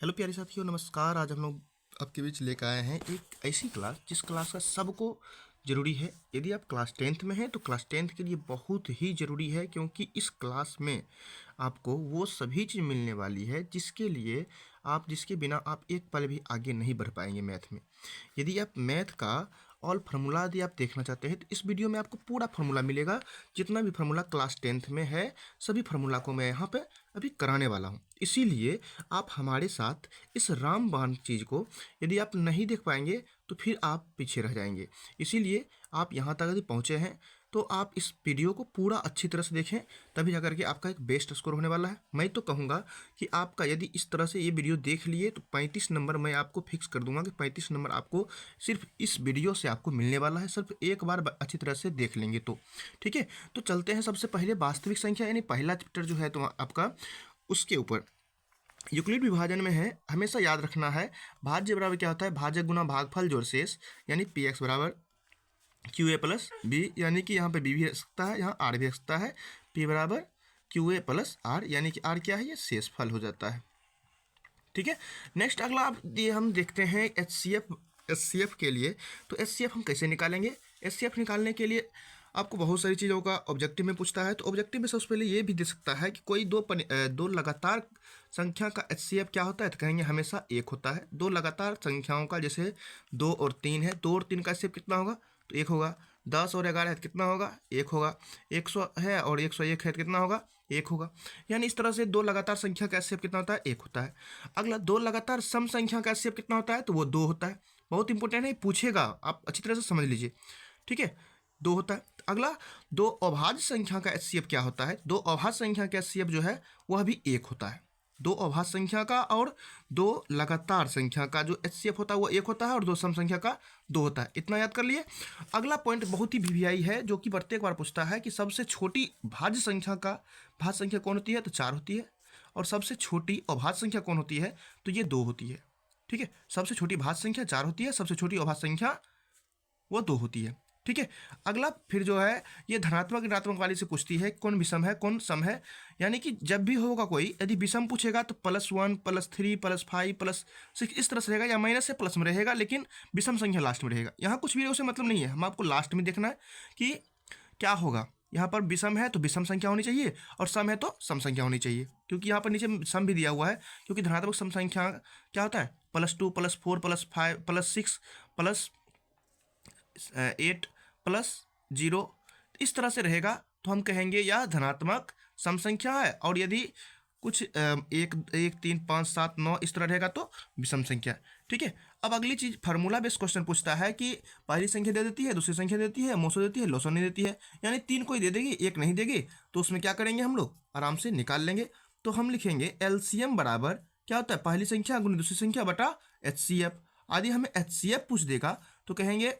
Hello प्यारे साथियों, नमस्कार। आज हम लोग आपके बीच लेकर आए हैं एक ऐसी क्लास जिस क्लास का सबको ज़रूरी है। यदि आप क्लास 10th में हैं तो क्लास 10th के लिए बहुत ही ज़रूरी है, क्योंकि इस क्लास में आपको वो सभी चीज़ मिलने वाली है जिसके बिना आप एक पल भी आगे नहीं बढ़ पाएंगे मैथ में। यदि आप मैथ का ऑल फार्मूला यदि आप देखना चाहते हैं तो इस वीडियो में आपको पूरा फार्मूला मिलेगा। जितना भी फार्मूला क्लास 10th में है सभी फार्मूला को मैं यहाँ पे अभी कराने वाला हूँ। इसीलिए आप हमारे साथ इस रामबाण चीज़ को यदि आप नहीं देख पाएंगे तो फिर आप पीछे रह जाएंगे। इसीलिए आप यहाँ तक यदि पहुँचे हैं तो आप इस वीडियो को पूरा अच्छी तरह से देखें, तभी जाकर के आपका एक बेस्ट स्कोर होने वाला है। मैं तो कहूँगा कि आपका यदि इस तरह से ये वीडियो देख लिए तो 35 नंबर मैं आपको फिक्स कर दूंगा कि 35 नंबर आपको सिर्फ इस वीडियो से आपको मिलने वाला है। सिर्फ एक बार अच्छी तरह से देख लेंगे तो ठीक है। तो चलते हैं सबसे पहले वास्तविक संख्या यानी पहला चैप्टर जो है तो आपका उसके ऊपर यूक्लिड विभाजन में है। हमेशा याद रखना है भाज्य बराबर क्या होता है, भाजक गुना भागफल जोड़ शेष, यानी पी एक्स बराबर क्यू ए प्लस बी, यानी कि यहाँ पे बी भी रख सकता है, यहाँ आर भी रख सकता है। पी बराबर क्यू ए प्लस आर, यानी कि आर क्या है, ये शेषफल हो जाता है। ठीक है। नेक्स्ट अगला आप ये हम देखते हैं एच सी एफ के लिए। तो एच सी एफ हम कैसे निकालेंगे? एच सी एफ निकालने के लिए आपको बहुत सारी चीज़ों का ऑब्जेक्टिव में पूछता है। तो ऑब्जेक्टिव में सबसे पहले ये भी दे सकता है कि कोई दो लगातार संख्या का एच सी एफ क्या होता है, तो कहेंगे हमेशा एक होता है। दो लगातार संख्याओं का, जैसे 2 और 3 है, 2 और 3 का एच सी एफ कितना होगा, तो एक होगा। 10 और 11 है तो कितना होगा, एक होगा। 100 है और 101 है तो कितना होगा, एक होगा। यानी इस तरह से दो लगातार संख्या का एच सी एफ कितना होता है, एक होता है। अगला दो लगातार सम संख्या का एच सी एफ कितना होता है, तो वो 2 होता है। बहुत इंपॉर्टेंट है, पूछेगा, आप अच्छी तरह से समझ लीजिए। ठीक है, 2 होता है। अगला दो अभाज्य संख्या का एच सी एफ क्या होता है, दो अभाज्य संख्या का एच सी एफ जो है वह भी एक होता है। दो अभाज्य संख्या का और दो लगातार संख्या का जो एच सी एफ होता है वो एक होता है, और दो सम संख्या का 2 होता है। इतना याद कर लिए। अगला पॉइंट बहुत ही वीवीआई है, जो कि प्रत्येक बार पूछता है कि सबसे छोटी भाज्य संख्या का भाज्य संख्या कौन होती है, तो 4 होती है। और सबसे छोटी अभाज्य संख्या कौन होती है, तो ये 2 होती है। ठीक है, सबसे छोटी भाज्य संख्या 4 होती है, सबसे छोटी अभाज्य संख्या वो 2 होती है। ठीक है। अगला फिर जो है ये धनात्मक ऋणात्मक वाली से पूछती है कौन विषम है कौन सम है। यानी कि जब भी होगा कोई, यदि विषम पूछेगा तो +1 +3 +5 +6 इस तरह से रहेगा, या माइनस से प्लस में रहेगा, लेकिन विषम संख्या लास्ट में रहेगा। यहाँ कुछ भी उसे मतलब नहीं है, हम आपको लास्ट में देखना है कि क्या होगा। यहाँ पर विषम है तो विषम संख्या होनी चाहिए, और सम है तो सम संख्या होनी चाहिए, क्योंकि यहाँ पर नीचे सम भी दिया हुआ है। क्योंकि धनात्मक सम संख्या क्या होता है, +2 +4 +5 +6 +8 +0 इस तरह से रहेगा, तो हम कहेंगे यह धनात्मक सम संख्या है। और यदि कुछ 1 1 3 5 7 9 इस तरह रहेगा तो विषम संख्या। ठीक है। अब अगली चीज फार्मूला बेस्ड क्वेश्चन पूछता है कि पहली संख्या दे देती है, दूसरी संख्या देती है, मोसो देती है, लोसो नहीं देती है, यानी 3 कोई दे देगी, एक नहीं देगी। तो उसमें क्या करेंगे, हम लोग आराम से निकाल लेंगे। तो हम लिखेंगे एलसीएम बराबर क्या होता है, पहली संख्या गुना दूसरी संख्या बटा एच सी एफ। यदि हमें एच सी एफ पूछ देगा तो कहेंगे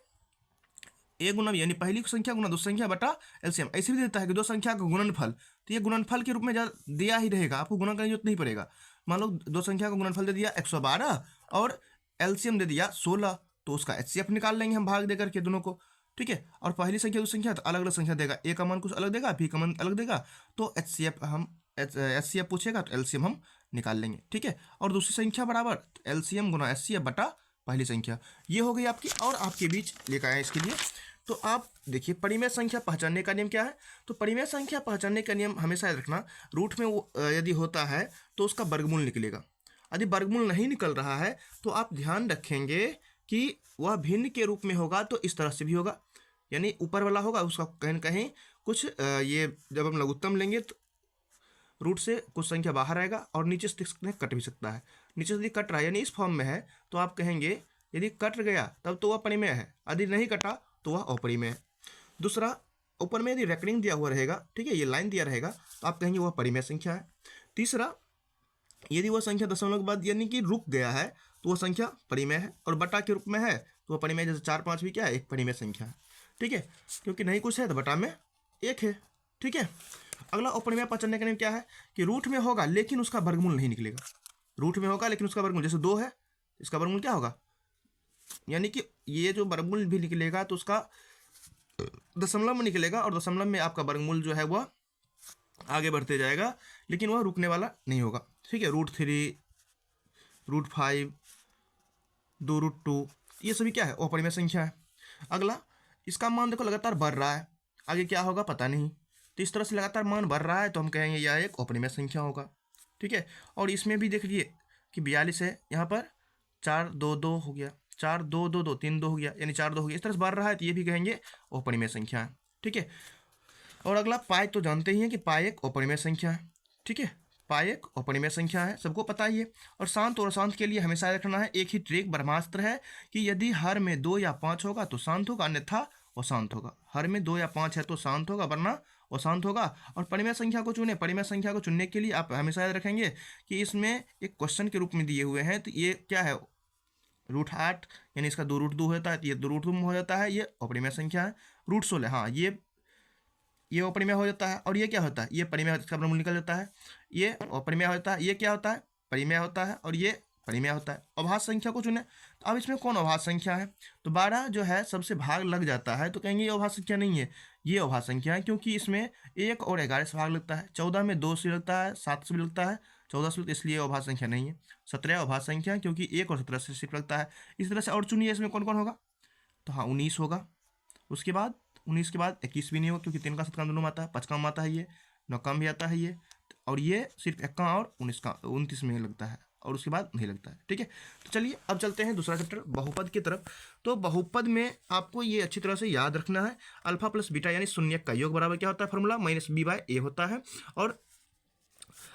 ए गुना यानी पहली संख्या गुना दूसरी संख्या बटा एलसीएम। ऐसे भी देता है कि दो संख्या का गुणनफल, तो ये गुणनफल के रूप में दिया ही रहेगा, आपको गुणा करने की जरूरत नहीं पड़ेगा। मान लो दो संख्या का गुणनफल दे दिया 112 और एलसीएम दे दिया 16, तो उसका एचसीएफ निकाल लेंगे हम भाग देकर के दोनों को। ठीक है। और पहली संख्या दूसरी संख्या तो अलग अलग संख्या देगा, ए का मान कुछ अलग देगा, बी का मान अलग देगा, तो एचसीएफ पूछेगा तो एलसीएम हम निकाल लेंगे। ठीक है। और दूसरी संख्या बराबर एलसीएम गुना एचसीएफ बटा पहली संख्या। ये हो गई आपकी। और आपके बीच लेकर आए इसके लिए, तो आप देखिए परिमेय संख्या पहचानने का नियम क्या है। तो परिमेय संख्या पहचानने का नियम हमेशा याद रखना, रूट में यदि होता है तो उसका वर्गमूल निकलेगा। यदि वर्गमूल नहीं निकल रहा है तो आप ध्यान रखेंगे कि वह भिन्न के रूप में होगा, तो इस तरह से भी होगा, यानी ऊपर वाला होगा उसका कहीं न कहीं कुछ ये जब हम लघुत्तम लेंगे तो रूट से कुछ संख्या बाहर आएगा, और नीचे से कट भी सकता है। नीचे से यदि कट रहा है यानी इस फॉर्म में है तो आप कहेंगे यदि कट गया तब तो वह परिमेय है, यदि नहीं कटा तो वह अपरिमेय है। दूसरा, ऊपर में यदि रेकरिंग दिया हुआ रहेगा, ठीक है, ये लाइन दिया रहेगा, तो आप कहेंगे वह परिमेय संख्या है। तीसरा, यदि वह संख्या दशमलव के बाद यानी कि रुक गया है तो वह संख्या परिमेय है, और बटा के रूप में है तो वह परिमेय, जैसे 4 5 भी क्या है, एक परिमेय संख्या है। ठीक है, क्योंकि नहीं कुछ है तो बटा में एक है। ठीक है। अगला अपरिमेय पहचानने का नियम क्या है कि रूट में होगा लेकिन उसका वर्गमूल नहीं निकलेगा। रूट में होगा लेकिन उसका वर्गमूल, जैसे 2 है, इसका वर्गमूल क्या होगा, यानी कि ये जो वर्गमूल भी निकलेगा तो उसका दशमलव में निकलेगा, और दशमलव में आपका वर्गमूल जो है वह आगे बढ़ते जाएगा, लेकिन वह रुकने वाला नहीं होगा। ठीक है। √3 √5, 2√2, ये सभी क्या है, अपरिमेय संख्या है। अगला, इसका मान देखो लगातार बढ़ रहा है, आगे क्या होगा पता नहीं। तो इस तरह से लगातार मान बढ़ रहा है तो हम कहेंगे यह एक अपरिमेय संख्या होगा। ठीक है, और इसमें भी देख लीजिए कि 42 है, यहाँ पर 4 2 2 हो गया, 4 2 2 2 3 2 हो गया, यानी 4 2 हो गया। इस तरह से बढ़ रहा है तो ये भी कहेंगे अपरिमेय संख्या है। ठीक है, और अगला पाई तो जानते ही हैं कि पाई एक अपरिमेय संख्या है। ठीक है, पाई एक अपरिमेय संख्या है, सबको पता ही है। और शांत के लिए हमेशा रखना है, एक ही ट्रिक ब्रह्मास्त्र है कि यदि हर में 2 या 5 होगा तो शांत होगा, अन्यथा अशांत होगा। हर में 2 या 5 है तो शांत होगा, वरना अशांत होगा। और परिमेय संख्या को चुने, परिमेय संख्या को चुनने के लिए आप हमेशा याद रखेंगे कि इसमें एक क्वेश्चन के रूप में दिए हुए हैं, तो ये क्या है, √8, यानी इसका 2√2 होता है, तो ये 2√2 हो जाता है, ये अपरिमेय संख्या है। √16, हाँ ये अपरिमेय हो जाता है। और ये क्या होता है, ये परिमेय, इसका वर्गमूल निकल जाता है, ये अपरिमेय होता है। ये क्या होता है, परिमेय होता है, और ये परिमेय होता है। अभाज्य संख्या को चुने, तो अब इसमें कौन अभाज्य संख्या है, तो 12 जो है सबसे भाग लग जाता है, तो कहेंगे ये अभाज्य संख्या नहीं है, ये अभाज्य संख्या है, क्योंकि इसमें 1 और 11 से भाग लगता है। 14 में 2 से लगता है, 7 से भी लगता है, 14 से, इसलिए अभाज्य संख्या नहीं है। 17 अभाज्य संख्या है, क्योंकि 1 और 17 से सिर्फ लगता है। इस तरह से और चुनिए इसमें कौन कौन होगा, तो हाँ 19 होगा। उसके बाद 19 के बाद 21 भी नहीं होगा, क्योंकि 3 का 7 का दोनों में आता है, 5 का में आता है, ये 9 का भी आता है ये, और ये सिर्फ 1 का और 29 में लगता है, और उसके बाद नहीं लगता है। ठीक है, तो चलिए अब चलते हैं दूसरा चैप्टर बहुपद की तरफ। तो बहुपद में आपको ये अच्छी तरह से याद रखना है, अल्फा प्लस बीटा यानी शून्यक का योग बराबर क्या होता है, फॉर्मूला -b/a होता है। और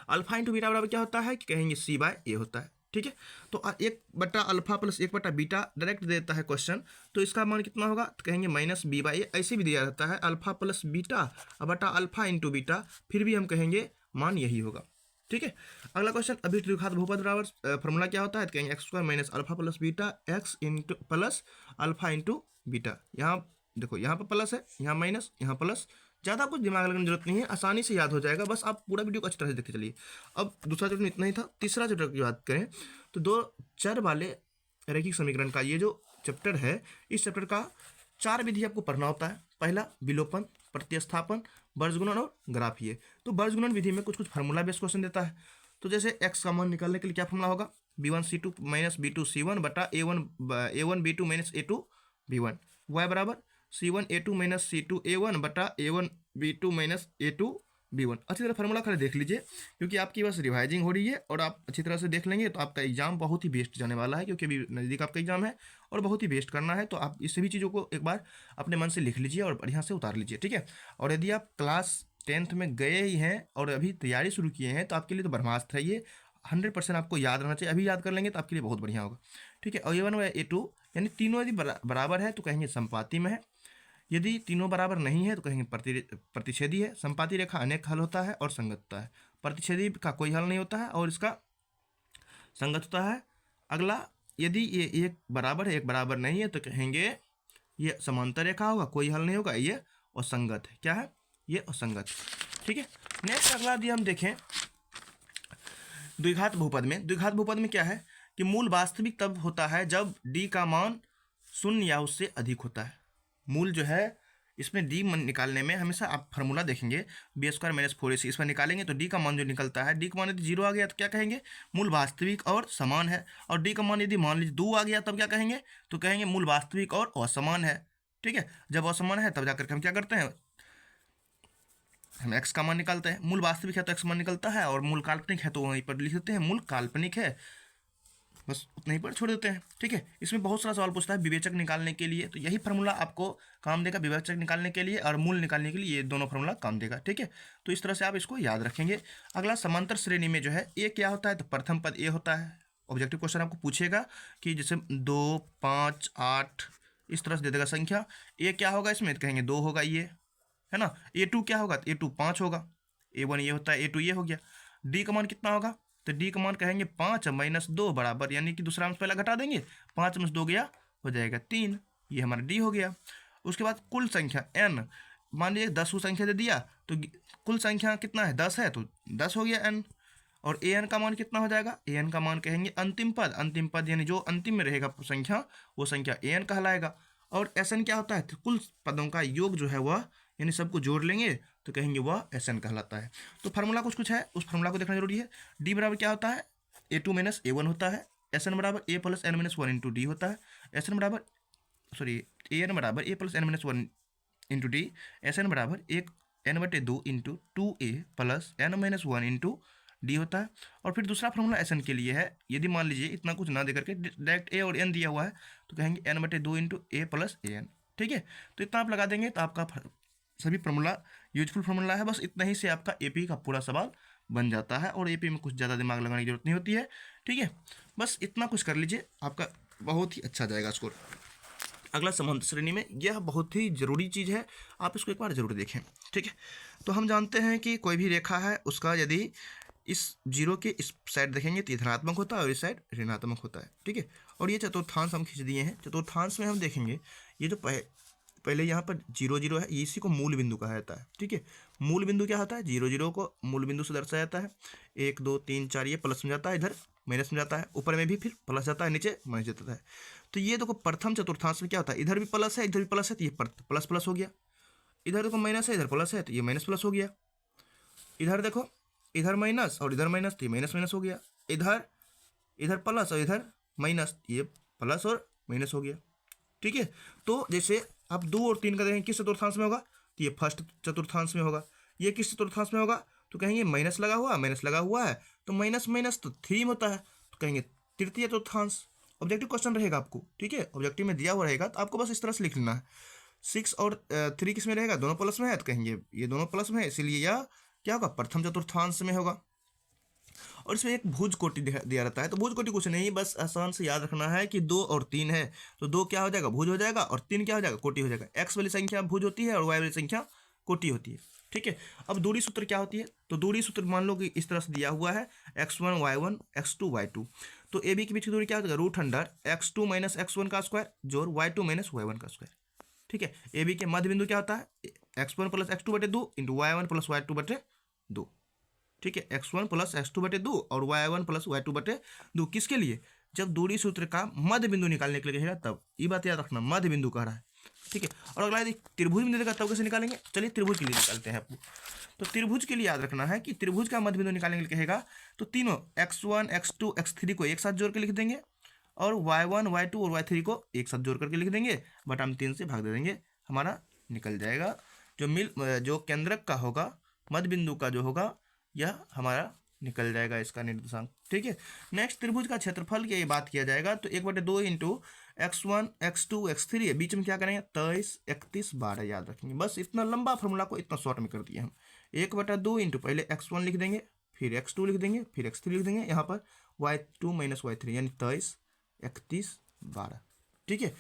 अल्फा इंटू बीटा बराबर क्या होता है कि कहेंगे c/a होता है। ठीक है, तो 1/अल्फा प्लस 1/बीटा डायरेक्ट देता है क्वेश्चन, तो इसका मान कितना होगा, तो कहेंगे -b/a। ऐसे भी दिया रहता है अल्फा प्लस बीटा बटा अल्फा इंटू बीटा, फिर भी हम कहेंगे मान यही होगा। ठीक है, अगला क्वेश्चन, अभी द्विघात बहुपद बराबर फॉर्मूला क्या होता है, तो कहेंगे x² - alpha plus beta x into plus alpha into beta. यहाँ देखो, यहाँ पर प्लस है, यहाँ माइनस, यहाँ प्लस। ज़्यादा कुछ दिमाग लगाने की जरूरत नहीं है, आसानी से याद हो जाएगा, बस आप पूरा वीडियो को अच्छी तरह से देखते चलिए। अब दूसरा चैप्टर में इतना ही था। तीसरा चैप्टर की बात करें तो 2 चर वाले रैखिक समीकरण का ये जो चैप्टर है, इस चैप्टर का 4 विधि आपको पढ़ना होता है। पहला विलोपन, प्रतिस्थापन, वर्गगुणन और ग्राफीय। तो वर्गगुणन विधि में कुछ फार्मूला बेस्ड क्वेश्चन देता है। तो जैसे x का मान निकालने के लिए क्या फार्मूला होगा, b1c2 - b2c1 बटा a1b2 - a2b1, y बराबर c1a2 - c2a1 बटा a1b2 - a2b1। अच्छी तरह फार्मूला खड़े देख लीजिए, क्योंकि आपकी बस रिवाइजिंग हो रही है, और आप अच्छी तरह से देख लेंगे तो आपका एग्जाम बहुत ही बेस्ट जाने वाला है, क्योंकि अभी नज़दीक आपका एग्जाम है और बहुत ही बेस्ट करना है। तो आप इस सभी चीज़ों को एक बार अपने मन से लिख लीजिए और बढ़िया से उतार लीजिए। ठीक है, और यदि आप क्लास 10th में गए ही हैं और अभी तैयारी शुरू किए हैं, तो आपके लिए तो ब्रह्मास्त्र है ये, 100% आपको याद रहना चाहिए। अभी याद कर लेंगे तो आपके लिए बहुत बढ़िया होगा। ठीक है, और a1 और a2 यानी तीनों यदि बराबर है तो कहेंगे संपाती में है, यदि तीनों बराबर नहीं है तो कहेंगे प्रतिच्छेदी है। संपाती रेखा अनेक हल होता है और संगत होता है, प्रतिच्छेदी का कोई हल नहीं होता है और इसका संगत होता है। अगला, यदि ये एक बराबर है एक बराबर नहीं है तो कहेंगे ये समांतर रेखा होगा, कोई हल नहीं होगा, ये असंगत है। क्या है, ये असंगत। ठीक है, नेक्स्ट अगला यदि हम देखें द्विघात बहुपद में। द्विघात बहुपद में क्या है कि मूल वास्तविक तब होता है जब d का मान 0 या उससे अधिक होता है। मूल जो है इसमें d निकालने में हमेशा आप फार्मूला देखेंगे b² - 4ac, इसमें निकालेंगे तो d का मान जो निकलता है, d का मान यदि 0 आ गया तो क्या कहेंगे, मूल वास्तविक और समान है। और d का मान यदि मान लीजिए 2 आ गया तब क्या कहेंगे, तो कहेंगे मूल वास्तविक और असमान है। ठीक है, जब असमान है तब जाकर के हम क्या करते हैं, हम x का मान निकालते हैं। मूल वास्तविक है तो x मान निकलता है, और मूल काल्पनिक है तो वहीं पर लिख देते हैं मूल काल्पनिक है, बस उतना ही पर छोड़ देते हैं। ठीक है, इसमें बहुत सारा सवाल पूछता है विवेचक निकालने के लिए, तो यही फार्मूला आपको काम देगा विवेचक निकालने के लिए, और मूल निकालने के लिए ये दोनों फार्मूला काम देगा। ठीक है, तो इस तरह से आप इसको याद रखेंगे। अगला, समांतर श्रेणी में जो है ए क्या होता है, तो प्रथम पद ए होता है। ऑब्जेक्टिव क्वेश्चन आपको पूछेगा कि जैसे 2 5 8 इस तरह से दे देगा संख्या, ए क्या होगा इसमें, तो कहेंगे 2 होगा ये, है ना। a2 क्या होगा, तो a2 5 होगा, a1 ये होता है, a2 ये हो गया। d का मान कितना होगा, तो d का मान कहेंगे 5 - 2 बराबर, यानी कि दूसरा अंश पहला घटा देंगे, 5 में 2 गया हो जाएगा 3, ये हमारा d हो गया। उसके बाद कुल संख्या n, मान लीजिए 10 को संख्या दे दिया तो कुल संख्या कितना है, 10 है तो 10 हो गया n। और an का मान कितना हो जाएगा, an का मान कहेंगे अंतिम पद यानी जो अंतिम में रहेगा संख्या वो संख्या an कहलाएगा। और Sn क्या होता है, तो कुल पदों का योग जो है वह, यानी सबको जोड़ लेंगे तो कहेंगे वह Sn कहलाता है। तो फार्मूला कुछ है, उस फार्मूला को देखना जरूरी है। d बराबर क्या होता है, a2 - a1 होता है, एस एन बराबर A plus N minus one into D होता है। एस एन बराबर ए एन बराबर A plus N minus one into D. S N बराबर एक एन बटे दो into two A plus N minus one into D होता है। और फिर दूसरा फॉर्मूला एस एन के लिए है, यदि मान लीजिए इतना कुछ ना देकर के डायरेक्ट ए और एन दिया हुआ है तो कहेंगे एन बटे दो into A plus A N. ठीक है, तो इतना आप लगा देंगे तो आपका सभी फॉर्मूला यूजफुल फॉर्मूला है। बस इतना ही से आपका एपी का पूरा सवाल बन जाता है और एपी में कुछ ज़्यादा दिमाग लगाने की जरूरत नहीं होती है। ठीक है, बस इतना कुछ कर लीजिए, आपका बहुत ही अच्छा जाएगा स्कोर। अगला समांतर श्रेणी में, यह बहुत ही जरूरी चीज़ है, आप इसको एक बार जरूर देखें। ठीक है, तो हम जानते हैं कि कोई भी रेखा है उसका यदि इस जीरो के इस साइड देखेंगे तो ये धनात्मक होता है और इस साइड ऋणात्मक होता है। ठीक है, और ये चतुर्थांश हम खींच दिए हैं। चतुर्थांश में हम देखेंगे ये जो पहले यहाँ पर जीरो जीरो है, इसी को मूल बिंदु कहा जाता है। ठीक है, मूल बिंदु क्या होता है, जीरो जीरो को मूल बिंदु से दर्शाया जाता है। 1 2 3 4 ये प्लस में जाता है, इधर माइनस में जाता है, ऊपर में भी फिर प्लस जाता है, नीचे माइनस जाता है। तो ये देखो प्रथम चतुर्थांश में क्या होता है, इधर भी प्लस है इधर भी प्लस है, तो ये प्लस प्लस हो गया। इधर देखो माइनस है इधर प्लस है, तो ये माइनस प्लस हो गया। इधर देखो इधर माइनस और इधर माइनस, तो ये माइनस माइनस हो गया। इधर प्लस और इधर माइनस, ये प्लस और माइनस हो गया। ठीक है, तो जैसे आप 2 और 3 का देखें किस चतुर्थांश में होगा, तो ये फर्स्ट चतुर्थांश में होगा। ये किस चतुर्थांश में होगा, तो कहेंगे माइनस लगा हुआ है, तो माइनस माइनस तो 3 होता है, तो कहेंगे तृतीय चतुर्थांश। ऑब्जेक्टिव क्वेश्चन रहेगा आपको। ठीक है, ऑब्जेक्टिव में दिया हुआ रहेगा तो आपको बस इस तरह से लिख लेना है। 6 और 3 किस में रहेगा, दोनों प्लस में है, तो कहेंगे ये दोनों प्लस में है, इसीलिए यह क्या होगा, प्रथम चतुर्थांश में होगा। और इसमें एक भुज कोटि दिया रहता है, तो भुज कोटि कुछ नहीं, बस आसान से याद रखना है कि 2 और 3 है, तो 2 क्या हो जाएगा, भुज हो जाएगा, और 3 क्या हो जाएगा, कोटि हो जाएगा। एक्स वाली संख्या भुज होती है और वाई वाली संख्या कोटि होती है। ठीक है, अब दूरी सूत्र क्या होती है, तो दूरी सूत्र मान लो कि इस तरह से दिया हुआ है x1 y1 x2 y2, तो ए बी के बीच की दूरी क्या होगा, root under x2 minus x1 का स्क्वायर जोड़ y2 माइनस y1 का स्क्वायर। ठीक है, ए बी के मध्य बिंदु क्या होता है, x1 प्लस x2 बटे 2 इंटू y1 प्लस y2 बटे 2। ठीक है, x1 प्लस x2 बटे 2 और y1 प्लस y2 बटे 2, किसके लिए, जब दूरी सूत्र का मध्य बिंदु निकालने के लिए कहेगा तब। ये बात याद रखना, मध्य बिंदु कह रहा है। ठीक है, और अगला यदि त्रिभुज बिंदु देगा तब कैसे निकालेंगे, चलिए त्रिभुज के लिए निकालते हैं आपको। तो त्रिभुज के लिए याद रखना है कि त्रिभुज का मध्य बिंदु निकालने के लिए कहेगा तो तीनों x1 x2 x3 को एक साथ जोड़ के लिख देंगे और y1 y2 और y3 को एक साथ जोड़ करके लिख देंगे, बट हम 3 से भाग दे देंगे, हमारा निकल जाएगा। जो केंद्रक का होगा, मध्य बिंदु का जो होगा, यह हमारा निकल जाएगा इसका निर्देशांक। ठीक है, नेक्स्ट त्रिभुज का क्षेत्रफल की बात किया जाएगा तो 1/2 इंटू x1 x2 x3 है, बीच में क्या करेंगे 23 31 12 याद रखेंगे। बस इतना लंबा फॉर्मूला को इतना शॉर्ट में कर दिए हम। 1/2 इंटू पहले x1 लिख देंगे, फिर x2 लिख देंगे, फिर x3 लिख देंगे, यहाँ पर y2 माइनस y3 यानी 23 31 12। ठीक है,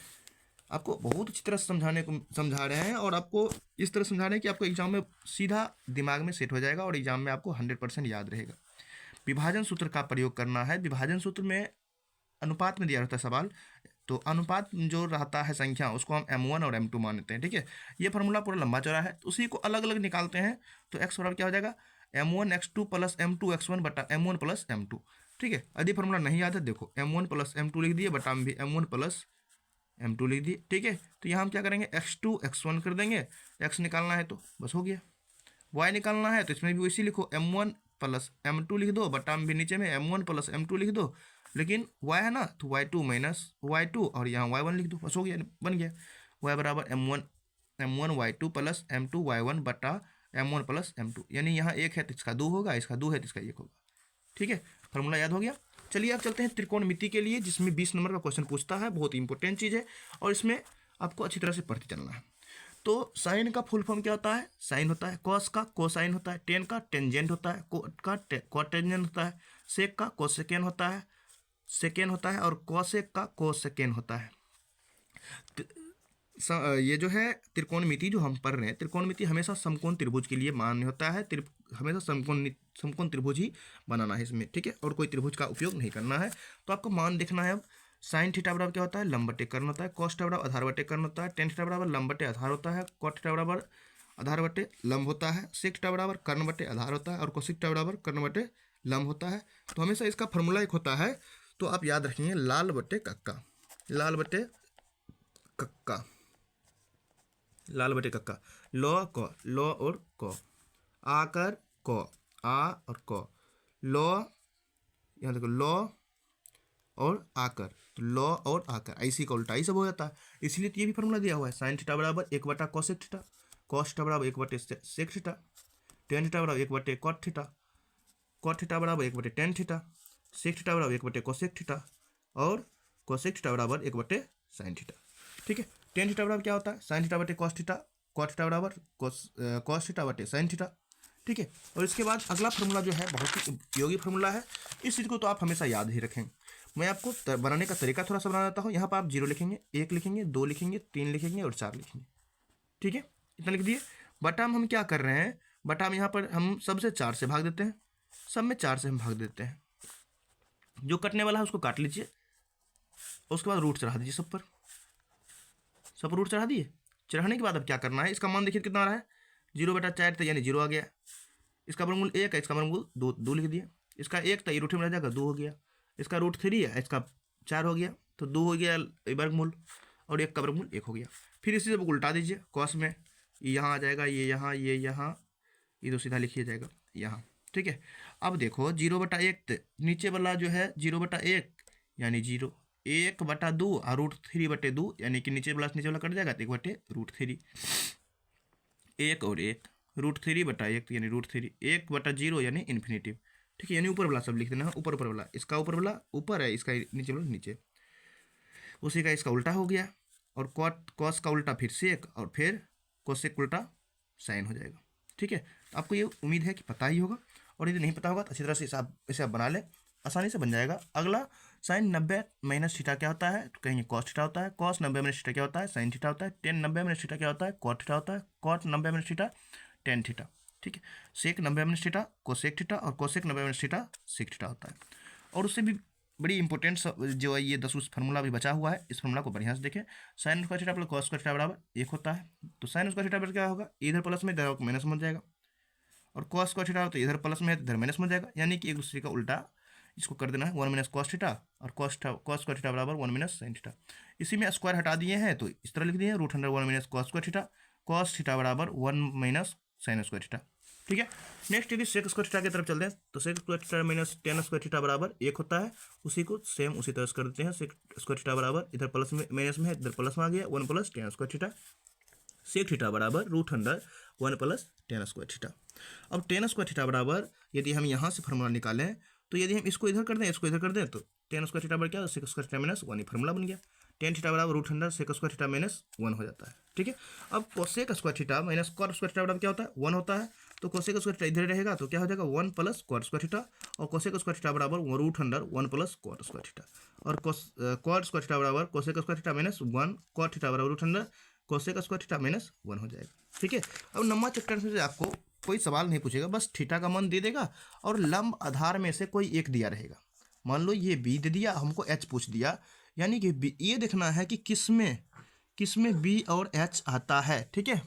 आपको बहुत अच्छी तरह समझा रहे हैं और आपको इस तरह समझा रहे हैं कि आपको एग्जाम में सीधा दिमाग में सेट हो जाएगा और एग्जाम में आपको 100% याद रहेगा। विभाजन सूत्र का प्रयोग करना है। विभाजन सूत्र में अनुपात में दिया रहता है सवाल, तो अनुपात जो रहता है संख्या उसको हम m1 और m2 मानते हैं। ठीक है, ये फार्मूला पूरा लंबा चौड़ा है, तो उसी को अलग अलग निकालते हैं। तो x बराबर क्या हो जाएगा, m1 x2 plus m2 x1 बटा m1 प्लस m2। ठीक है, यदि फार्मूला नहीं याद है देखो m1 प्लस m2 लिख दिए, बटा में भी m1 प्लस m2 लिख दिए। ठीक है, तो यहाँ हम क्या करेंगे x2 x1 कर देंगे, x निकालना है तो बस हो गया, y निकालना है तो इसमें भी वैसे लिखो m1 प्लस m2 लिख दो, बटा में भी नीचे में m1 प्लस m2 लिख दो, लेकिन y है ना तो y2 माइनस y2 और यहाँ y1 लिख दो, बस हो गया, बन गया y बराबर m1 y2 plus m2 y1 बटा m1 प्लस m2, यानी यहाँ 1 है तो इसका 2 होगा, इसका 2 है तो इसका 1 होगा। ठीक है, फॉर्मूला याद हो गया। चलिए अब चलते हैं त्रिकोणमिति के लिए, जिसमें 20 नंबर का क्वेश्चन पूछता है, बहुत इंपॉर्टेंट चीज़ है और इसमें आपको अच्छी तरह से पढ़ते चलना है। तो साइन का फुल फॉर्म क्या होता है, साइन होता है, कॉस का कोसाइन होता है, टेन का टेंजेंट होता है, कोट का कोटेंजेंट होता है, सेक का कोसेकेंड होता है, सेकेंड होता है, और कोसेक का कोसेकेंड होता है। ये जो है त्रिकोणमिति जो हम पढ़ रहे हैं, त्रिकोणमिति हमेशा समकोण त्रिभुज के लिए मान्य होता है। हमेशा समकोण त्रिभुज ही बनाना है इसमें। ठीक है, और कोई त्रिभुज का उपयोग नहीं करना है। तो आपको मान देखना है। अब साइन थीटा बराबर क्या होता है, लंब बटे कर्ण होता है। कॉस थीटा बराबर आधार बटे कर्ण होता है। टेन थीटा बराबर लंब बटे आधार होता है। कॉट थीटा बराबर आधार बटे लंब होता है। सेक थीटा बराबर कर्ण बटे आधार होता है और कोसेक थीटा बराबर कर्ण बटे लंब होता है। तो हमेशा इसका फॉर्मूला एक होता है, तो आप याद रखेंगे लाल बटे कक्का, लाल बटे कक्का, लाल बटे कक्का, लो क, लो और क, आकर क, आ और क, लो, यहाँ देखो लो और आकर, तो लॉ और आकर, ऐसी का उल्टा ही सब हो जाता है। इसलिए तो ये भी फार्मूला दिया हुआ है, साइन थीटा बराबर 1 बटा कोसेक थीटा, कॉस थीटा बराबर 1 बटे सेक थीटा, टेन थीटा बराबर 1 बटे कॉट थीटा, कॉट थीटा बराबर 1 बटे टेन थीटा, सेक थीटा बराबर 1 बटे कोसेक थीटा, और कोसेक थीटा बराबर 1 बटे साइन थीटा। ठीक है, टेन थीटा बराबर क्या होता है, साइन थीटा बटे कॉस थीटा, कॉट थीटा बराबर कॉस थीटा बटे साइन थीटा। ठीक है, और इसके बाद अगला फार्मूला जो है बहुत ही उपयोगी फार्मूला है, इस चीज़ को तो आप हमेशा याद ही रखें। मैं आपको बनाने का तरीका थोड़ा सा बना देता हूँ। यहाँ पर आप 0 लिखेंगे, 1 लिखेंगे, 2 लिखेंगे, 3 लिखेंगे और 4 लिखेंगे। ठीक है, इतना लिख दिए। बटा में हम क्या कर रहे हैं, बटा में यहाँ पर हम सबसे 4 से भाग देते हैं, सब में 4 से हम भाग देते हैं। जो कटने वाला है उसको काट लीजिए, उसके बाद रूट चढ़ा दीजिए, सब रूट चढ़ा दिए। चढ़ाने के बाद अब क्या करना है, इसका मान देखिए कितना आ रहा है, 0/4 था यानी 0 आ गया। इसका वर्गमूल 1 है, इसका वर्गमूल 2 लिख दिया। इसका 1 था, ये रूट में रह जाएगा, 2 हो गया। इसका रूट 3 है, इसका 4 हो गया, तो 2 हो गया वर्गमूल, और 1 का वर्गमूल 1 हो गया। फिर इसी से उल्टा दीजिए, कॉस में यहाँ आ जाएगा, ये यहाँ, ये यहाँ, ये तो सीधा लिखिए जाएगा यहाँ। ठीक है, अब देखो 0/1 नीचे वाला जो है 0/1 यानी 0, 1/2 और √3/2 यानी कि नीचे वाला कट जाएगा तो 1/√3, 1 और 1 √3/1 यानी √3, 1/0 यानी इन्फिनेटिव। ठीक है, यानी ऊपर वाला सब लिख देना है, ऊपर वाला, इसका ऊपर वाला ऊपर है, इसका नीचे वाला नीचे, उसी का इसका उल्टा हो गया। और कॉस का उल्टा फिर सेक, और फिर कोसेक उल्टा साइन हो जाएगा। ठीक है, आपको ये उम्मीद है कि पता ही होगा, और यदि नहीं पता होगा तो अच्छी तरह से इसे आप बना लें, आसानी से बन जाएगा। अगला, साइन 90 माइनस थीटा क्या होता है, तो कहेंगे कॉस थीटा होता है। कॉस 90 माइनस थीटा क्या होता है, साइन थीटा होता है। टेन 90 माइनस थीटा क्या होता है, कॉट थीटा होता है। Cot 90 minus theta, tan theta. ठीक है, sec 90 minus theta, cosec theta, और cosec 90 minus theta, sec theta होता है। और उससे भी बड़ी इंपॉर्टेंट जो है ये 10 फार्मूला भी बचा हुआ है, इस फार्मूला को बढ़िया से देखें। Sine square theta plus cos square theta बराबर 1 होता है, तो साइन स्क्वायर थीटा पर क्या होगा, इधर प्लस में इधर माइनस में जाएगा, और कॉस स्क्वायर थीटा तो इधर प्लस में है, इधर माइनस में जाएगा, यानी कि एक दूसरे का उल्टा इसको कर देना है, 1 माइनस कॉस थीटा, और कॉस स्क्वायर थीटा बराबर 1 माइनस साइन थीटा। इसी में स्क्वायर हटा दिए हैं तो इस तरह लिख दिए √1 minus cos square theta, cos theta बराबर 1 माइनस साइन स्क्वायर थीटा। ठीक है, नेक्स्ट यदि सेक स्क्वायर थीटा की तरफ चलते हैं तो sec square theta minus tan square theta बराबर 1 होता है, उसी को सेम उसी तरह से कर देते हैं। सेक स्क्वायर थीटा बराबर इधर प्लस में माइनस में है, इधर प्लस में आ गया, 1 plus tan square theta. Sec theta बराबर √1 प्लस टेन स्क्वायर थीटा। अब टेन स्क्वायर थीटा बराबर यदि हम यहाँ से फार्मूला निकालें, तो यदि हम इसको इधर कर दें, इसको इधर कर दें, तो टेन स्क्वायर थीटा बराबर क्या, sec square theta minus 1, formula बन गया। टेन थीटा बराबर √100 सेक स्क्वायर थीटा माइनस 1 हो जाता है। ठीक है, अब cosec square theta minus cot square theta बराबर क्या होता है, 1 होता है, तो कोसेक स्क्वायर थीटा इधर रहेगा तो क्या हो जाएगा, 1 प्लस कॉट स्क्वायर थीटा, और कोसेक स्क्वायर थीटा बराबर √1 प्लस कॉट स्क्वायर थीटा, और कॉट स्क्वायर थीटा बराबर cosec square theta minus 1, cot theta बराबर √100 कोसेक स्क्वायर थीटा माइनस 1 हो जाएगा। ठीक है, अब नंबर चैप्टर से आपको कोई सवाल नहीं पूछेगा, बस थीटा का मान दे देगा और लंब आधार में से कोई एक दिया रहेगा। मान लो ये बी दे दिया, हमको एच पूछ दिया, यानी कि ये देखना है कि किसमें बी और एच आता है। ठीक है,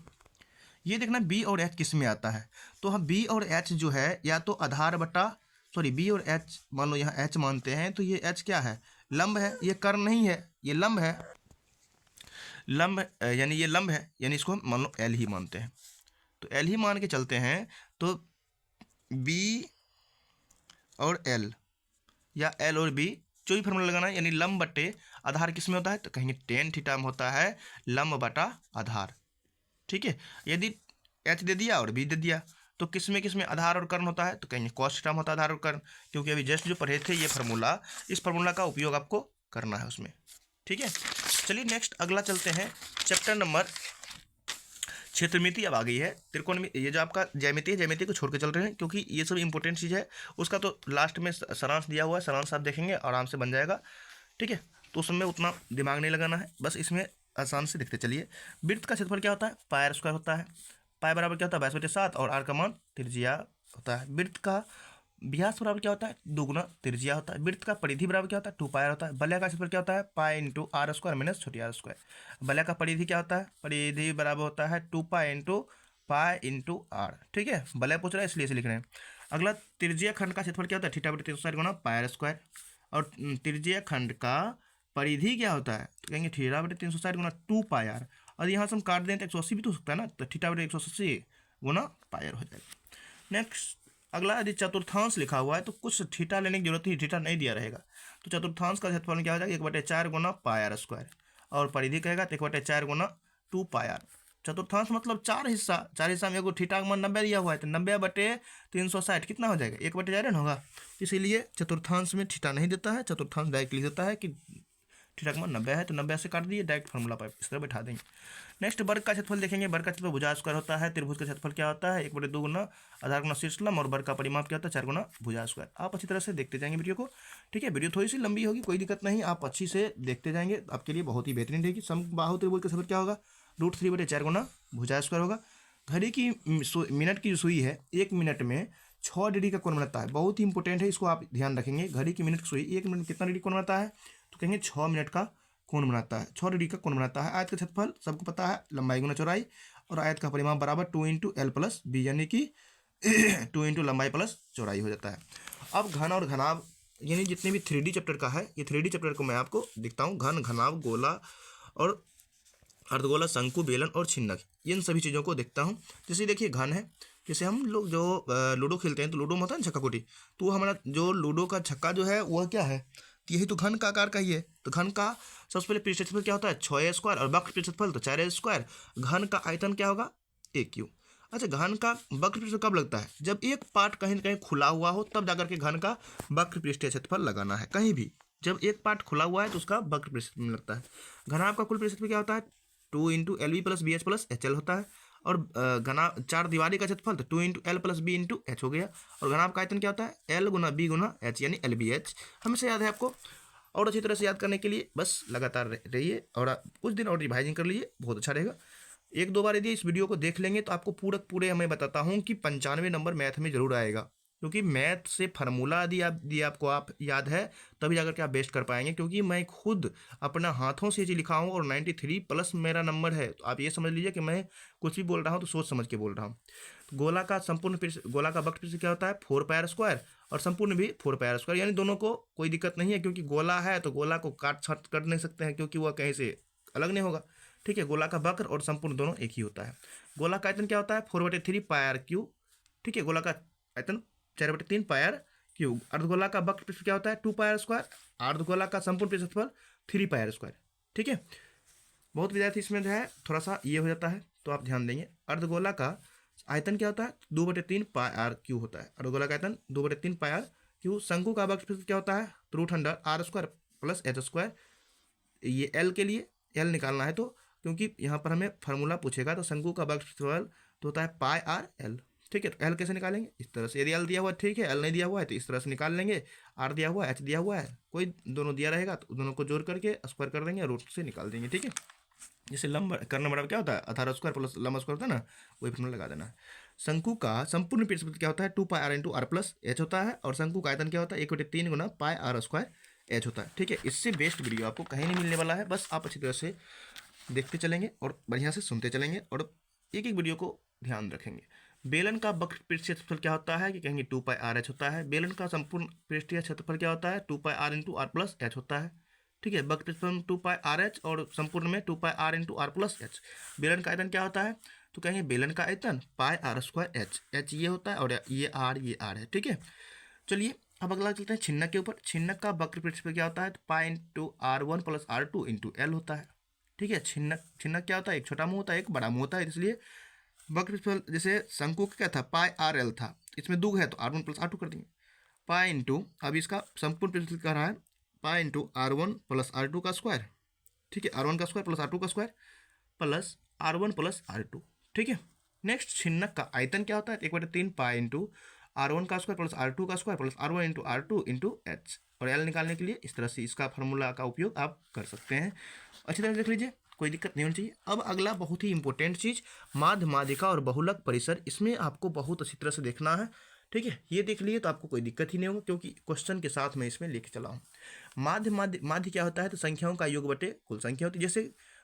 ये देखना बी और एच किस में आता है, तो हम बी और एच जो है या तो आधार बटा बी और एच, मान लो यहाँ एच मानते हैं, तो ये एच क्या है, लंब है, ये कर्ण नहीं है, ये लंब है, यानी ये लंब है, यानी इसको हम मान लो एल ही मानते हैं, तो एल ही मान के चलते हैं। तो बी और एल या एल और बी जो भी फार्मूला लगाना है, यानी लंब बटे आधार किस में होता है, तो कहेंगे टेन थीटा में होता है लंब बटा आधार। ठीक है, यदि एच दे दिया और बी दे दिया तो किसमें आधार और कर्ण होता है, तो कहेंगे कॉस थीटा में होता है आधार और कर्ण, क्योंकि अभी जस्ट जो पढ़े थे ये फार्मूला, इस फार्मूला का उपयोग आपको करना है उसमें। ठीक है, चलिए नेक्स्ट अगला चलते हैं, चैप्टर नंबर क्षेत्रमिति अब आ गई है, त्रिकोणमिति। ये जो आपका ज्यामिति है, ज्यामिति को छोड़ के चल रहे हैं क्योंकि ये सब इंपॉर्टेंट चीज़ है, उसका तो लास्ट में सारांश दिया हुआ है, सारांश आप देखेंगे आराम से बन जाएगा। ठीक है, तो उसमें उतना दिमाग नहीं लगाना है, बस इसमें आसान से देखते चलिए। वृत्त का क्षेत्रफल क्या होता है, पाई स्क्वायर होता है, पाई बराबर क्या होता है 22/7, और आर का मान त्रिज्या होता है। वृत्त का व्यास बराबर क्या होता है, दुगुना त्रिज्या होता है। वृत्त का परिधि बराबर क्या होता है, 2 पाई होता है। वलय का क्षेत्रफल क्या होता है, pi into r square minus छोटी आर स्क्वायर। वलय का परिधि क्या होता है, परिधि बराबर होता है 2 पाई इंटू आर। ठीक है, वलय पूछ रहा है इसलिए इसे लिख रहे हैं। अगला त्रिज्यीय खंड का क्षेत्रफल क्या होता है, थीटा बटे 360 गुना पाई आर स्क्वायर। और त्रिज्यीय खंड का परिधि क्या होता है, तो कहेंगे थीटा बटे 360 गुना 2 पाई आर, और यहाँ से हम काट दें तो 180 भी तो हो सकता है ना, तो थीटा बटे 180 गुना पाई आर हो जाएगा। नेक्स्ट अगला यदि चतुर्थांश लिखा हुआ है तो कुछ थीटा लेने की जरूरत ही, थीटा नहीं दिया रहेगा। तो चतुर्थांश का क्षेत्रफल क्या हो जाएगा, 1/4 गुना पाई आर स्क्वायर, और परिधि कहेगा तो 1/4 गुना 2 पाई आर। चतुर्थांश मतलब 4 हिस्सा, 4 हिस्सा में एगो थीटा का मान 90 दिया हुआ है, तो 90/360 कितना हो जाएगा, 1/4 ना होगा। इसीलिए चतुर्थांश में थीटा नहीं देता है, चतुर्थांश डायरेक्ट लिख देता है कि थीटा का मान 90 है, तो 90 से काट दिए, डायरेक्ट फार्मूला पर इस तरह बैठा देंगे। नेक्स्ट वर्ग का क्षेत्रफल देखेंगे। वर्ग का क्षेत्रफल भुजा स्क्वायर होता है। त्रिभुज का क्षेत्रफल क्या होता है, 1/2 गुना आधार गुना शीर्ष लंब, और वर्ग का परिमाप क्या होता है, 4 गुना भुजा स्क्वायर। आप अच्छी तरह से देखते जाएंगे वीडियो को, ठीक है। वीडियो थोड़ी सी लंबी होगी, कोई दिक्कत नहीं, आप अच्छी से देखते जाएंगे, आपके लिए बहुत ही बेहतरीन रहेगी। समबाहु त्रिभुज का क्षेत्रफल क्या होगा, √3/4 गुना भुजा स्क्वायर होगा। घड़ी की मिनट की जो सुई है, 1 मिनट में 6 डिग्री का कोण बनाता है, बहुत ही इंपॉर्टेंट है, इसको आप ध्यान रखेंगे। घड़ी की मिनट की सुई 1 मिनट में कितना डिग्री कोण बनाता है, तो कहेंगे 6 मिनट का कोण बनाता है, 6 डिग्री का कोण बनाता है। आयत का क्षेत्रफल सबको पता है, लंबाई गुना चौड़ाई, और आयत का परिमाप बराबर 2 × L+B, यानी कि 2 × लंबाई प्लस चौड़ाई हो जाता है। अब घन और घनाभ, यानी जितने भी 3D चैप्टर का है, ये 3D चैप्टर को मैं आपको दिखता हूँ। घन, घनाभ, गोला और अर्धगोला, शंकु, बेलन और छिन्नक, इन सभी चीज़ों को देखता हूँ। जैसे देखिए घन है, जैसे हम लोग जो लूडो खेलते हैं, तो लूडो में होता है ना छक्का कोटी, तो हमारा जो लूडो का छक्का जो है वह क्या है, तो यही तो घन का आकार का ही है। तो घन का सबसे पहले पृष्ठ क्षेत्रफल क्या होता है, 6a स्क्वायर, और वक्र पृष्ठ क्षेत्रफल तो 4a स्क्वायर। घन का आयतन क्या होगा, AQ। अच्छा, घन का वक्र पृष्ठ कब लगता है, जब एक पार्ट कहीं न कहीं खुला हुआ हो, तब जाकर के घन का वक्र पृष्ठीय क्षेत्रफल लगाना है। कहीं भी जब एक पार्ट खुला हुआ है तो उसका वक्र पृष्ठ में लगता है। घनाभ का कुल पृष्ठफल क्या होता है, 2 × LB + BH + HL होता है। और घना 4 दीवारी का क्षेत्रफल तो 2 × L + B × H हो गया। और घनाभ का आयतन क्या होता है, L × B × H, यानी LBH। हमेशा याद है आपको, और अच्छी तरह से याद करने के लिए बस लगातार रहिए, और कुछ दिन और रिवाइजिंग कर लीजिए, बहुत अच्छा रहेगा। 1-2 बार यदि इस वीडियो को देख लेंगे तो आपको पूरे मैं बताता हूँ कि 95 नंबर मैथ में जरूर आएगा, क्योंकि मैथ से फार्मूला यदि आपको आप याद है, तभी जाकर के आप बेस्ट कर पाएंगे। क्योंकि मैं खुद अपना हाथों से ये चीज़ लिखा हूँ, और 93+ मेरा नंबर है, तो आप ये समझ लीजिए कि मैं कुछ भी बोल रहा हूँ तो सोच समझ के बोल रहा हूँ। तो गोला का गोला का वक्र पृष्ठ क्या होता है, 4πr स्क्वायर, और संपूर्ण भी 4πr स्क्वायर, यानी दोनों को कोई दिक्कत नहीं है, क्योंकि गोला है तो गोला को काट छाट कर नहीं सकते हैं, क्योंकि वह कहीं से अलग नहीं होगा, ठीक है। गोला का वक्र और संपूर्ण दोनों एक ही होता है। गोला का आयतन क्या होता है, 4/3 πr3, ठीक है। गोला का आयतन 4/3 πr3। अर्धगोला का वक्र पृष्ठ क्या होता है, 2πr स्क्वायर। अर्धगोला का संपूर्ण पृष्ठफल 3πr स्क्वायर, ठीक है। बहुत विद्यार्थी इसमें जो है थोड़ा सा ये हो जाता है, तो आप ध्यान देंगे। अर्धगोला का आयतन क्या होता है, 2/3 πr3 होता है। अर्धगोला का आयतन 2/3 πr3। शंकु का वक्र पृष्ठ क्या होता है, √r² + h²। ये L के लिए L निकालना है, तो क्योंकि यहाँ पर हमें फार्मूला पूछेगा, तो शंकु का वक्र क्षेत्रफल तो होता है πr_l, ठीक है। तो L कैसे निकालेंगे, इस तरह से। यदि L दिया हुआ है ठीक है, L नहीं दिया हुआ है तो इस तरह से निकाल लेंगे। R दिया हुआ है, H दिया हुआ है, कोई दोनों दिया रहेगा तो दोनों को जोड़ करके स्क्वायर कर देंगे, रूट से निकाल देंगे, ठीक है। जैसे लंब करना बराबर क्या होता है, आधार स्क्वायर प्लस लंब स्क्वायर होता है ना, वही फॉर्मूला लगा देना है। शंकु का संपूर्ण पृष्ठफल क्या होता है, 2πr × r+h होता है, और शंकु का आयतन क्या होता है, 1/3 गुना πr² h होता है, ठीक है। इससे बेस्ट वीडियो आपको कहीं नहीं मिलने वाला है, बस आप अच्छी तरह से देखते चलेंगे और बढ़िया से सुनते चलेंगे, और एक एक वीडियो को ध्यान रखेंगे। बेलन का वक्र पृष्ठीय क्षेत्रफल क्या होता है, कि कहेंगे 2πrh होता है। बेलन का संपूर्ण पृष्ठीय क्षेत्रफल क्या होता है, 2πr × r+h होता है, ठीक है। वक्र पृष्ठफल 2πrh, और संपूर्ण में 2πr × r+h। बेलन का आयतन क्या होता है, तो कहेंगे बेलन का आयतन πr²h, h ये होता है, और ये r है, ठीक है। चलिए अब अगला चलते हैं छिन्नक के ऊपर। छिन्नक का वक्र पृष्ठफल क्या होता है, तो π × r1 + r2 × l होता है, ठीक है। छिन्नक क्या होता है, एक छोटा मुंह होता है, एक बड़ा मुंह होता है, इसलिए वक्र पृष्ठफल, जैसे शंकु का क्या था, πrl था, इसमें 2 है तो r1 + r2 कर देंगे। अब इसका संपूर्ण पृष्ठफल क्या रहा है, π × r1 + r2 का स्क्वायर, ठीक है। r1 का स्क्वायर + r2 का स्क्वायर प्लस r1 + r2, ठीक है। नेक्स्ट छिन्नक का आयतन क्या होता है, 1/3 π × r1 का स्क्वायर + r2 का square plus r1 × r2 × h। और L निकालने के लिए इस तरह से इसका फार्मूला का उपयोग आप कर सकते हैं। अच्छी तरह से देख लीजिए, कोई दिक्कत नहीं होनी चाहिए। अब अगला बहुत ही इंपॉर्टेंट चीज़, माध्य, माध्यिका और बहुलक परिसर, इसमें आपको बहुत अच्छी तरह से देखना है, ठीक है। ये देख लिए तो आपको कोई दिक्कत ही नहीं होगा, क्योंकि क्वेश्चन के साथ मैं इसमें लेके चला हूँ। माध्य क्या होता है, तो संख्याओं का योग बटे कुल संख्या होती है। जैसे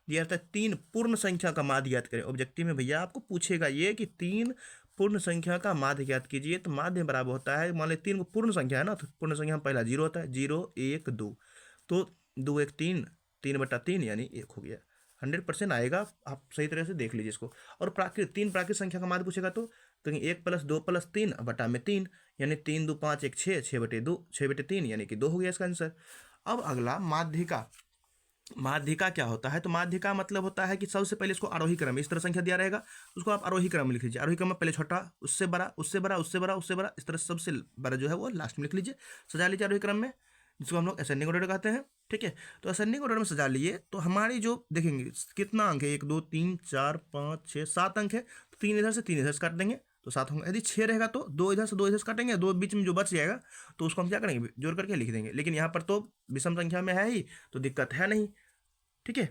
दिया जाता है 3 पूर्ण संख्या का माध्य ज्ञात करें, ऑब्जेक्टिव में भैया आपको पूछेगा ये कि 3 पूर्ण संख्या का माध्य ज्ञात कीजिए, तो माध्य बराबर होता है, मान लीजिए 3 को पूर्ण संख्या है ना, तो पूर्ण संख्या में पहला 0 होता है, 0 1 2, तो 2 1 3, 3/3 यानी 1 हो गया। 100% आएगा, आप सही तरह से देख लीजिए इसको। और 3 प्राकृत संख्या का माध्य पूछेगा तो तो 1+2+3 बटा में 3, यानी 3 2 5 1 6, 6/2, 6/3 यानी कि 2 हो गया इसका आंसर। अब अगला माध्यिका। माध्यिका क्या होता है? तो माध्यिका मतलब होता है कि सबसे पहले इसको आरोही क्रम में, इस तरह संख्या दिया रहेगा, उसको आप आरोही क्रम में लिख लीजिए। आरोही क्रम में पहले छोटा, उससे बड़ा, उससे बड़ा, उससे बड़ा, उससे बड़ा, इस तरह सबसे बड़ा जो है वो लास्ट में लिख लीजिए, सजा लीजिए आरोही क्रम में, जिसको हम लोग असेंडिंग ऑर्डर कहते हैं। ठीक है, तो असेंडिंग ऑर्डर में सजा लिए तो हमारी जो देखेंगे कितना अंक है, 1 2 3 4 5 6 7 अंक है, तो 3 इधर से 3 इधर से काट देंगे तो 7 होंगे। यदि 6 रहेगा तो 2 इधर से 2 इधर से काटेंगे, 2 बीच में जो बच जाएगा तो उसको हम क्या करेंगे, जोड़ करके लिख देंगे। लेकिन यहाँ पर तो विषम संख्या में है ही, तो दिक्कत है नहीं। ठीक है,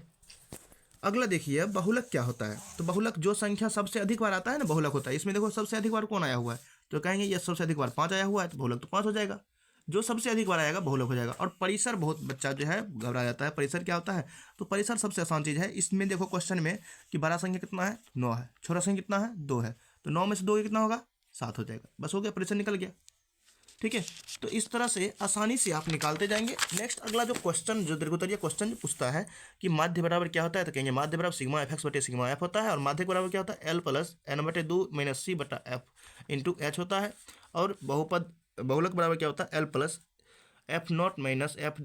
अगला देखिए बहुलक क्या होता है। तो बहुलक जो संख्या सबसे अधिक बार आता है ना, बहुलक होता है। इसमें देखो सबसे अधिक बार कौन आया हुआ है, तो कहेंगे ये सबसे अधिक बार 5 आया हुआ है, तो बहुलक तो 5 हो जाएगा। जो सबसे अधिक बार आएगा बहुलक हो जाएगा। और परिसर, बहुत बच्चा जो है घबरा जाता है, परिसर क्या होता है? तो परिसर सबसे आसान चीज़ है। इसमें देखो क्वेश्चन में कि बड़ा संख्या कितना है, 9 है, छोटा संख्या कितना है, 2 है, तो 9 में से 2 कितना होगा, 7 हो जाएगा। बस हो गया, परिसर निकल गया। ठीक है, तो इस तरह से आसानी से आप निकालते जाएंगे। नेक्स्ट अगला जो क्वेश्चन, जो दीर्घोत्तरीय क्वेश्चन जो पूछता है कि माध्य बराबर क्या होता है, तो कहेंगे माध्य बराबर सिग्मा एफ एक्स बटे सिग्मा एफ होता है। और माध्यक बराबर क्या होता है, एल प्लस एन बटे 2 माइनस सी बटा एफ इंटू एच होता है। और बहुलक बराबर क्या होता है, L plus F not minus F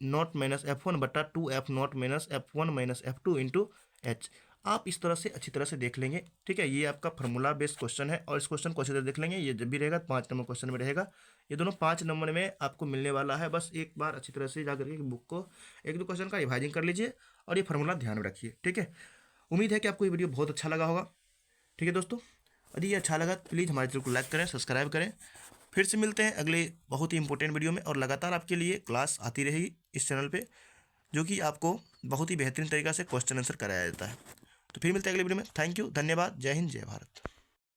not minus F1 बटा 2F0 minus F1 minus F2 into H. आप इस तरह से अच्छी तरह से देख लेंगे। ठीक है, ये आपका फार्मूला बेस्ड क्वेश्चन है और इस क्वेश्चन को अच्छी तरह देख लेंगे। ये जब भी रहेगा 5 नंबर क्वेश्चन में रहेगा, ये दोनों 5 नंबर में आपको मिलने वाला है। बस एक बार अच्छी तरह से जाकर के बुक को 1-2 क्वेश्चन का रिवाइजिंग कर लीजिए और ये फार्मूला ध्यान में रखिए। ठीक है, उम्मीद है कि आपको ये वीडियो बहुत अच्छा लगा होगा। ठीक है दोस्तों, यदि ये अच्छा लगा तो प्लीज़ हमारे चैनल को लाइक करें, सब्सक्राइब करें। फिर से मिलते हैं अगले बहुत ही इंपॉर्टेंट वीडियो में, और लगातार आपके लिए क्लास आती रहेगी इस चैनल पे, जो कि आपको बहुत ही बेहतरीन तरीक़ा से क्वेश्चन आंसर कराया जाता है। तो फिर मिलते हैं अगले वीडियो में। थैंक यू, धन्यवाद, जय हिंद, जय भारत।